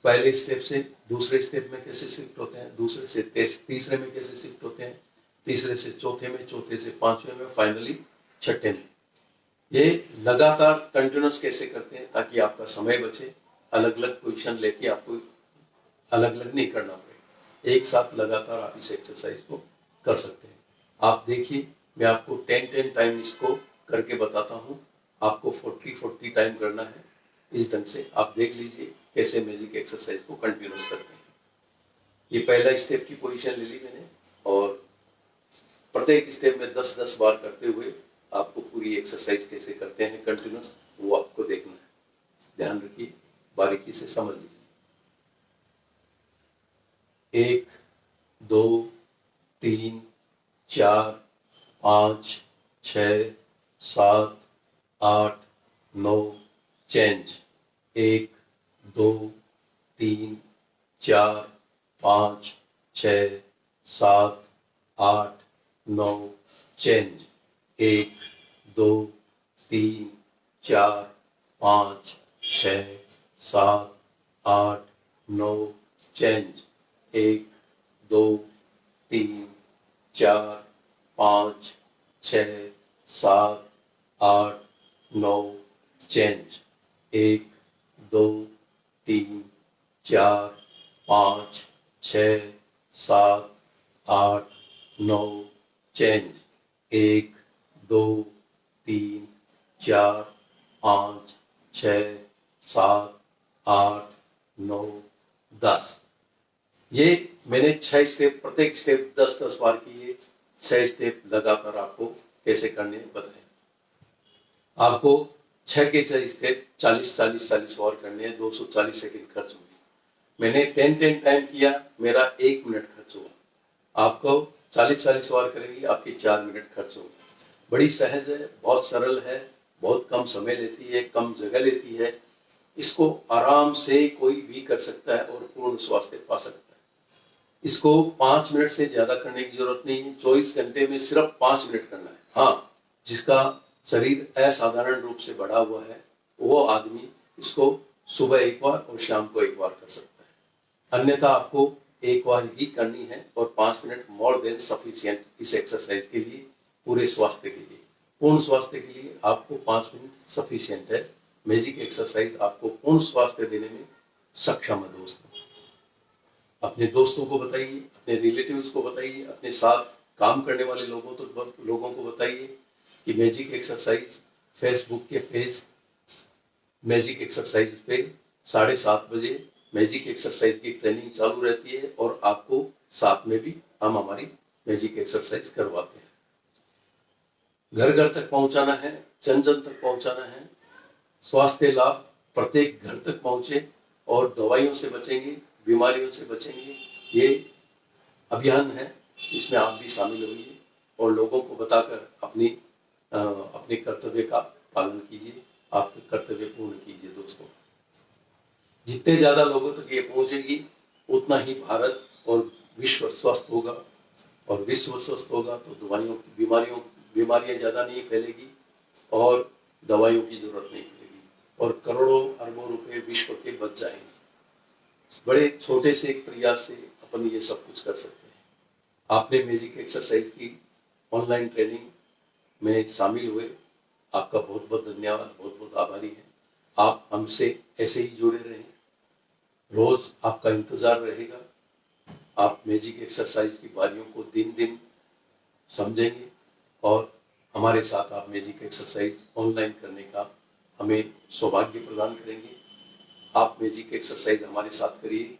पहले स्टेप से दूसरे स्टेप में कैसे शिफ्ट होते हैं, दूसरे से तीसरे में कैसे शिफ्ट होते हैं, तीसरे से चौथे में, चौथे से पांचवें में, फाइनली छठे में। ये लगातार कंटिन्यूस कैसे करते हैं ताकि आपका समय बचे, अलग अलग पोजीशन लेके आपको अलग अलग नहीं करना पड़े, एक साथ लगातार आप इस एक्सरसाइज को कर सकते हैं। आप देखिए, मैं आपको 10 टाइम इसको करके बताता हूँ, आपको 40 टाइम करना है। इस ढंग से आप देख लीजिए कैसे मैजिक एक्सरसाइज को कंटिन्यूस करते हैं। ये पहला स्टेप की पोजीशन ले ली मैंने, और प्रत्येक स्टेप में 10-10 बार करते हुए आपको पूरी एक्सरसाइज कैसे करते हैं कंटिन्यूस, वो आपको देखना है। ध्यान रखिए, बारीकी से समझ लीजिए। 1 2 3 4 5 6 7 8 9 change. 1 2 3 4 5 6 7 8 9 change. 1 2 3 4 5 6 7 8 9 change. 1 2 3 4 5 6 7 8 9 change. 1 2 3 4 5 6 7 8 9 change. 1 2 3 4 5 6 7 8 9 10। ये मैंने 6 स्टेप, प्रत्येक स्टेप 10-10 बार किए। 6 स्टेप लगातार आपको कैसे करने बताए। आपको 6 के 6 स्टेप 40-40 बार करने हैं। 240 सेकंड खर्च हुए। मैंने 10 टाइम किया, मेरा 1 मिनट खर्च हुआ। आपको 40-40 बार करेंगे, आपके 4 मिनट खर्च होंगे। बड़ी सहज है, बहुत सरल है, बहुत कम समय लेती है, कम जगह लेती है। इसको आराम से कोई भी कर सकता है और पूर्ण स्वास्थ्य पा सकता है। इसको 5 मिनट से ज्यादा करने की जरूरत नहीं है। 24 घंटे में सिर्फ 5 मिनट करना है। हाँ, जिसका शरीर असाधारण रूप से बढ़ा हुआ है, वो आदमी इसको सुबह एक बार और शाम को एक बार कर सकता है। अन्यथा आपको एक बार ही करनी है, और 5 मिनट मोर देन सफिशिएंट इस एक्सरसाइज के लिए, पूरे स्वास्थ्य के लिए, पूर्ण स्वास्थ्य के लिए आपको 5 मिनट सफिशिएंट है। मैजिक एक्सरसाइज आपको पूर्ण स्वास्थ्य देने में सक्षम है। दोस्तों, अपने दोस्तों को बताइए, अपने रिलेटिव्स को बताइए, अपने साथ काम करने वाले लोगों को बताइए कि मैजिक एक्सरसाइज फेसबुक के पेज मैजिक एक्सरसाइज पे 7:30 बजे मैजिक एक्सरसाइज की ट्रेनिंग चालू रहती है, और आपको साथ में भी हम हमारी मैजिक एक्सरसाइज करवाते हैं। घर घर तक पहुंचाना है, जन जन तक पहुंचाना है। स्वास्थ्य लाभ प्रत्येक घर तक पहुंचे, और दवाइयों से बचेंगे, बीमारियों से बचेंगे। ये अभियान है, इसमें आप भी शामिल होइए और लोगों को बताकर अपने कर्तव्य का पालन कीजिए, आपके कर्तव्य पूर्ण कीजिए। दोस्तों, जितने ज्यादा लोगों तक ये पहुंचेगी, उतना ही भारत और विश्व स्वस्थ होगा, और विश्व स्वस्थ होगा तो बीमारियां ज्यादा नहीं फैलेगी, और दवाइयों की जरूरत नहीं पड़ेगी, और करोड़ों अरबों रुपए विश्व के बच जाएंगे। बड़े छोटे से एक प्रयास से अपन ये सब कुछ कर सकते हैं। आपने मैजिक एक्सरसाइज की ऑनलाइन ट्रेनिंग में शामिल हुए, आपका बहुत बहुत धन्यवाद, बहुत बहुत आभारी है। आप हमसे ऐसे ही जुड़े रहें, रोज आपका इंतजार रहेगा। आप मैजिक एक्सरसाइज की बारियों को दिन दिन समझेंगे, और हमारे साथ आप मैजिक एक्सरसाइज ऑनलाइन करने का हमें सौभाग्य प्रदान करेंगे। आप मैजिक एक्सरसाइज हमारे साथ करिए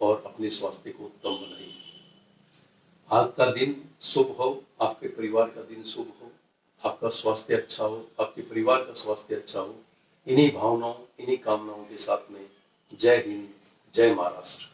और अपने स्वास्थ्य को उत्तम बनाइए। आपका दिन शुभ हो, आपके परिवार का दिन शुभ हो, आपका स्वास्थ्य अच्छा हो, आपके परिवार का स्वास्थ्य अच्छा हो। इन्हीं भावनाओं, इन्हीं कामनाओं के साथ में जय हिंद, जय महाराष्ट्र।